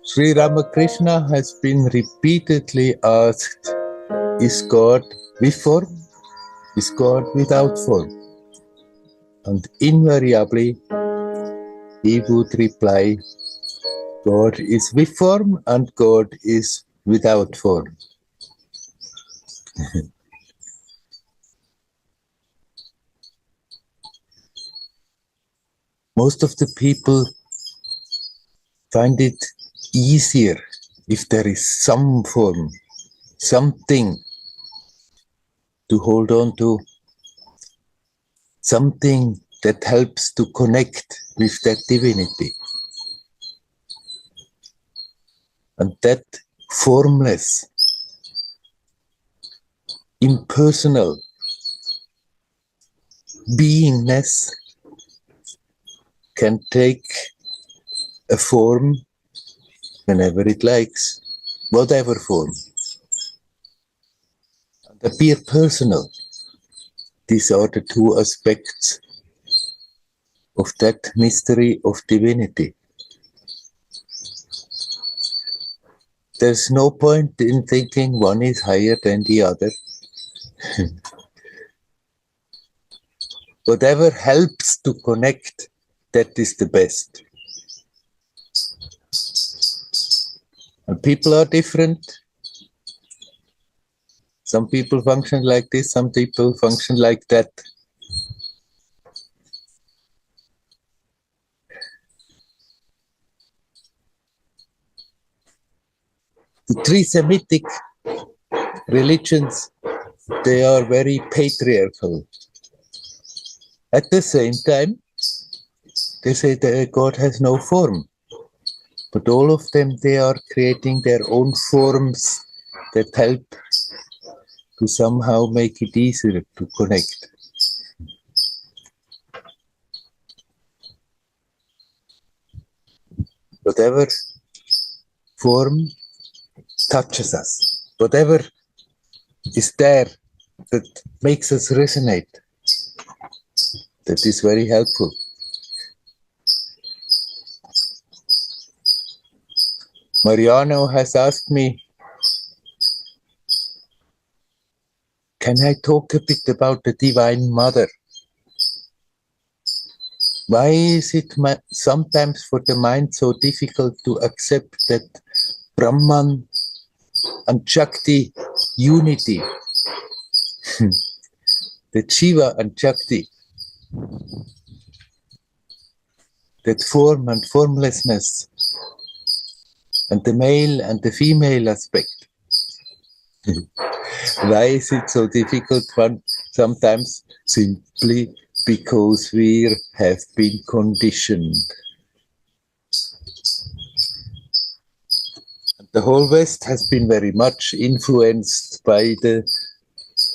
Sri Ramakrishna has been repeatedly asked, is God with form? Is God without form? And invariably he would reply, God is with form and God is without form. Most of the people find it easier if there is some form, something to hold on to, something that helps to connect with that divinity. And that formless, impersonal beingness can take a form whenever it likes, whatever form, and appear personal. These are the two aspects of that mystery of divinity. There's no point in thinking one is higher than the other. Whatever helps to connect, that is the best. And people are different. Some people function like this, some people function like that. The three Semitic religions, they are very patriarchal. At the same time, they say that God has no form. But all of them, they are creating their own forms that help to somehow make it easier to connect. Whatever form touches us, whatever is there that makes us resonate, that is very helpful. Mariano has asked me, can I talk a bit about the Divine Mother? Why is it sometimes for the mind so difficult to accept that Brahman and Shakti unity, that Shiva and Shakti, that form and formlessness, and the male and the female aspect? Why is it so difficult? Sometimes simply because we have been conditioned. The whole West has been very much influenced by the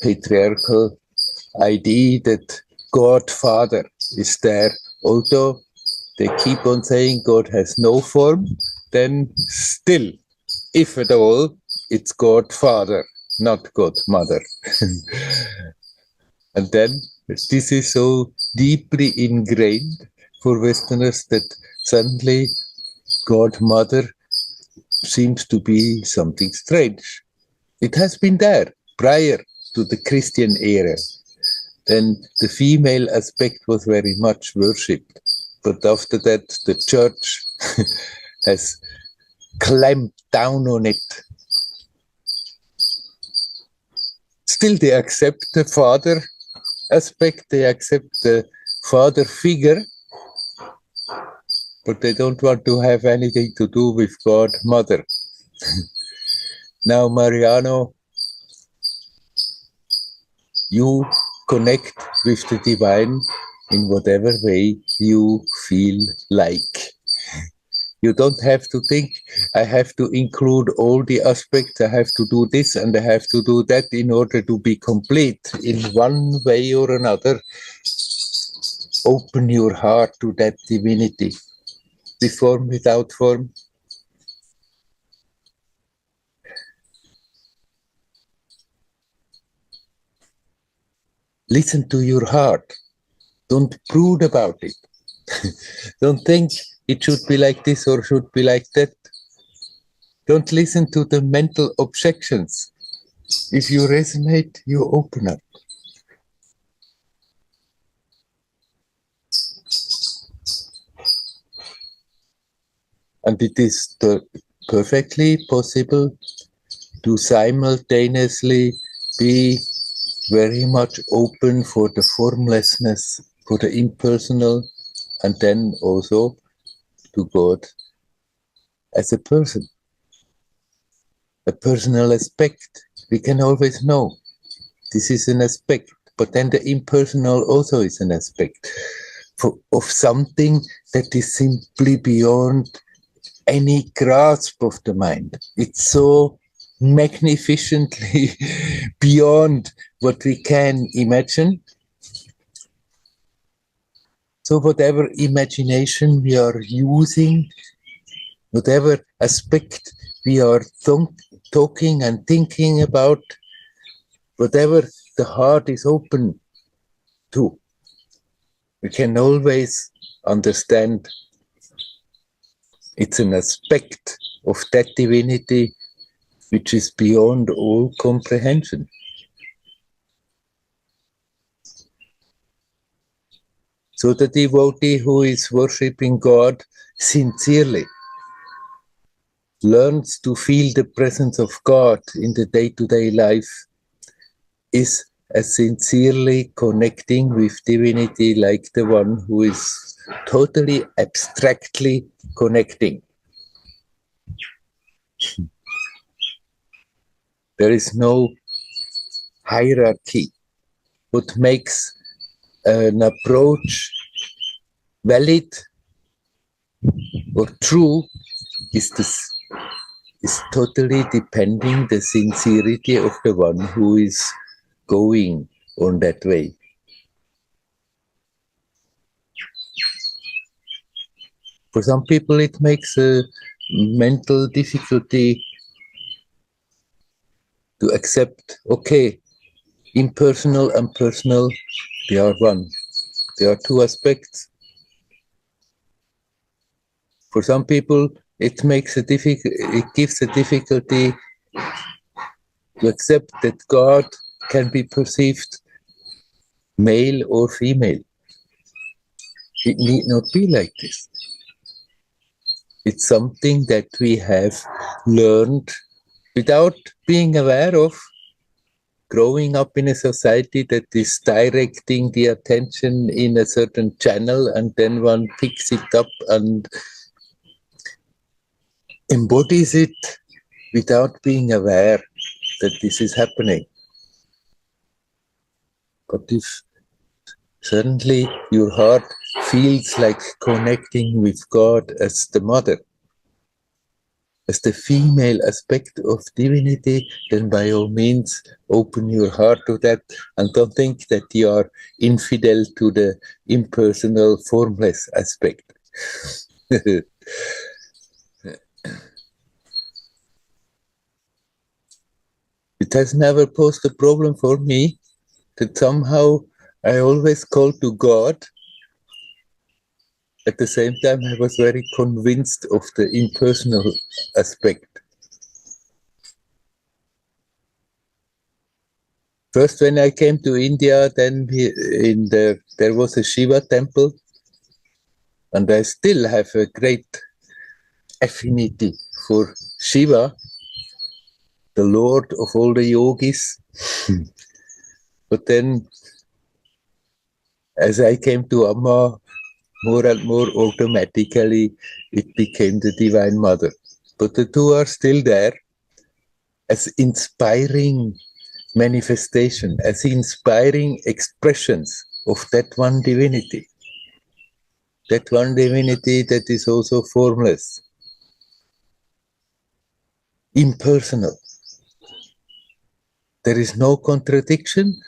patriarchal idea that God Father is there. Although they keep on saying God has no form, then still, if at all, it's God Father, not God Mother. And then this is so deeply ingrained for Westerners that suddenly God Mother seems to be something strange. It has been there prior to the Christian era. Then the female aspect was very much worshipped. But after that, the church has clamped down on it. Still, they accept the father aspect, they accept the father figure, but they don't want to have anything to do with God Mother. Now, Mariano, you connect with the divine in whatever way you feel like. You don't have to think, I have to include all the aspects, I have to do this and I have to do that in order to be complete in one way or another. Open your heart to that divinity, with form, without form. Listen to your heart. Don't brood about it. Don't think it should be like this or should be like that. Don't listen to the mental objections. If you resonate, you open up. And it is perfectly possible to simultaneously be very much open for the formlessness, for the impersonal, and then also to God as a person. A personal aspect, we can always know this is an aspect, but then the impersonal also is an aspect of something that is simply beyond any grasp of the mind. It's so magnificently beyond what we can imagine. So whatever imagination we are using, whatever aspect we are talking and thinking about, whatever the heart is open to, we can always understand it's an aspect of that divinity which is beyond all comprehension. So the devotee who is worshipping God sincerely learns to feel the presence of God in the day-to-day life, is as sincerely connecting with divinity like the one who is totally abstractly connecting. There is no hierarchy. What makes an approach valid or true is totally depending the sincerity of the one who is going on that way. For some people it makes a mental difficulty to accept, okay, impersonal and personal, they are one. There are two aspects. For some people, it gives a difficulty to accept that God can be perceived male or female. It need not be like this. It's something that we have learned without being aware of, growing up in a society that is directing the attention in a certain channel, and then one picks it up and embodies it without being aware that this is happening. But if suddenly your heart feels like connecting with God as the mother, as the female aspect of divinity, then by all means open your heart to that and don't think that you are infidel to the impersonal, formless aspect. It has never posed a problem for me that somehow I always call to God. At the same time, I was very convinced of the impersonal aspect. First, when I came to India, then there was a Shiva temple, and I still have a great affinity for Shiva, the Lord of all the yogis. But then, as I came to Amma, more and more automatically, it became the Divine Mother. But the two are still there as inspiring manifestation, as inspiring expressions of that one divinity. That one divinity that is also formless, impersonal. There is no contradiction.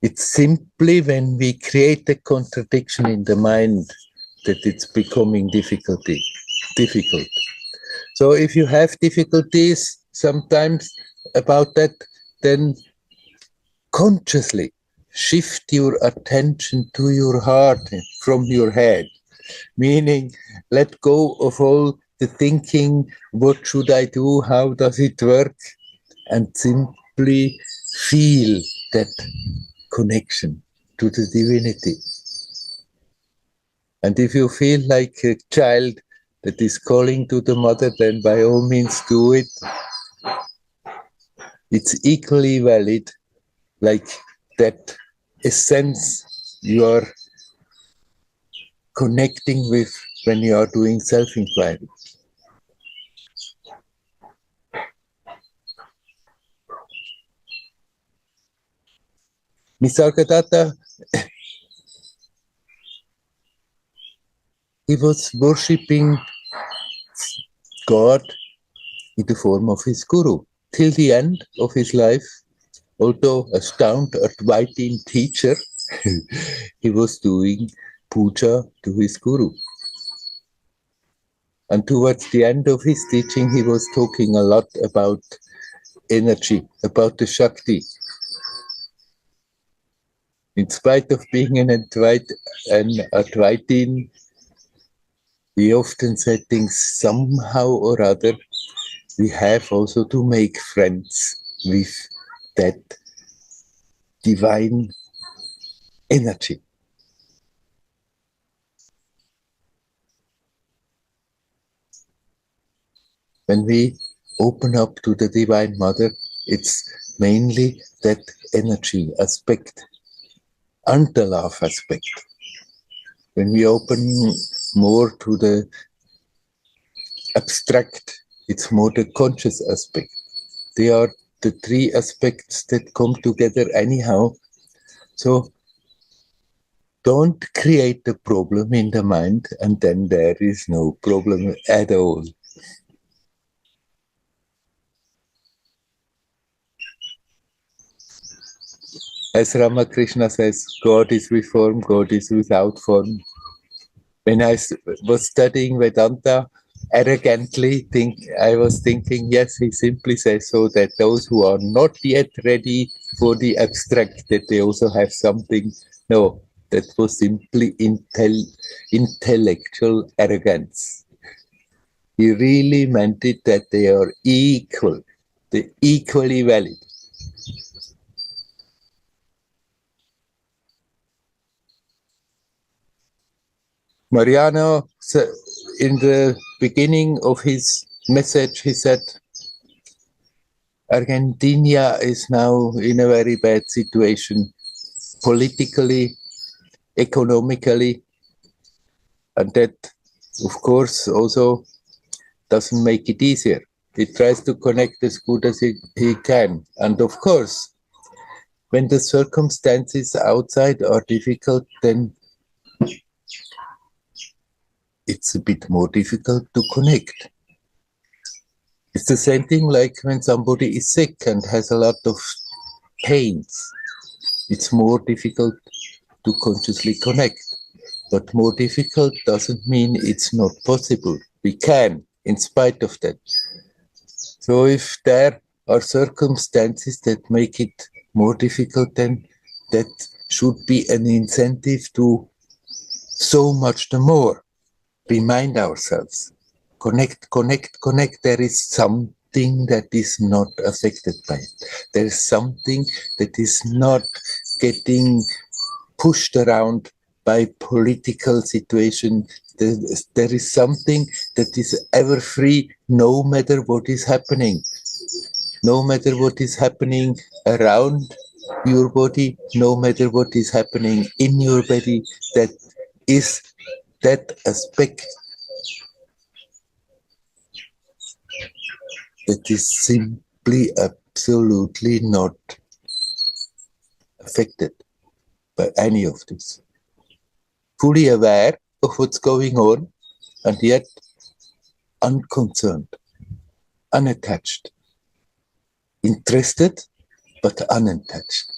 It's simply when we create a contradiction in the mind that it's becoming difficult. So if you have difficulties sometimes about that, then consciously shift your attention to your heart from your head, meaning let go of all the thinking, what should I do, how does it work, and simply feel that connection to the divinity. And if you feel like a child that is calling to the mother, then by all means do it. It's equally valid like that essence you are connecting with when you are doing self-inquiry. Nisargadatta, he was worshipping God in the form of his guru till the end of his life. Although a stout Advaitine teacher, he was doing puja to his guru. And towards the end of his teaching, he was talking a lot about energy, about the Shakti. In spite of being an Advaitine, he often said things somehow or other. We have also to make friends with that divine energy. When we open up to the Divine Mother, it's mainly that energy aspect and the love aspect. When we open more to the abstract, it's more the conscious aspect. They are the three aspects that come together anyhow. So don't create a problem in the mind and then there is no problem at all. As Ramakrishna says, God is with form, God is without form. When I was studying Vedanta, arrogantly I was thinking, yes, he simply says so that those who are not yet ready for the abstract, that they also have something. No, that was simply intellectual arrogance. He really meant it that they are equal, they're equally valid. Mariano, in the beginning of his message, he said, Argentina is now in a very bad situation, politically, economically, and that, of course, also doesn't make it easier. He tries to connect as good as he can. And of course, when the circumstances outside are difficult, then it's a bit more difficult to connect. It's the same thing like when somebody is sick and has a lot of pains. It's more difficult to consciously connect. But more difficult doesn't mean it's not possible. We can, in spite of that. So if there are circumstances that make it more difficult, then that should be an incentive to so much the more remind ourselves. Connect. There is something that is not affected by it. There is something that is not getting pushed around by political situation. There is something that is ever free, no matter what is happening. No matter what is happening around your body, no matter what is happening in your body, that is that aspect that is simply absolutely not affected by any of this. Fully aware of what's going on and yet unconcerned, unattached, interested but unattached.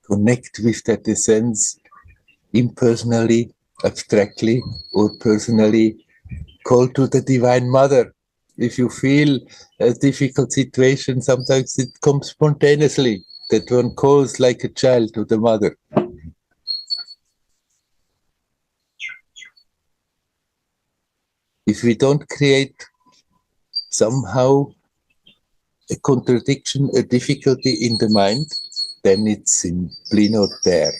Connect with that essence impersonally, abstractly, or personally. Call to the Divine Mother. If you feel a difficult situation, sometimes it comes spontaneously. that one calls like a child to the mother. If we don't create somehow a contradiction, a difficulty in the mind, then it's simply not there.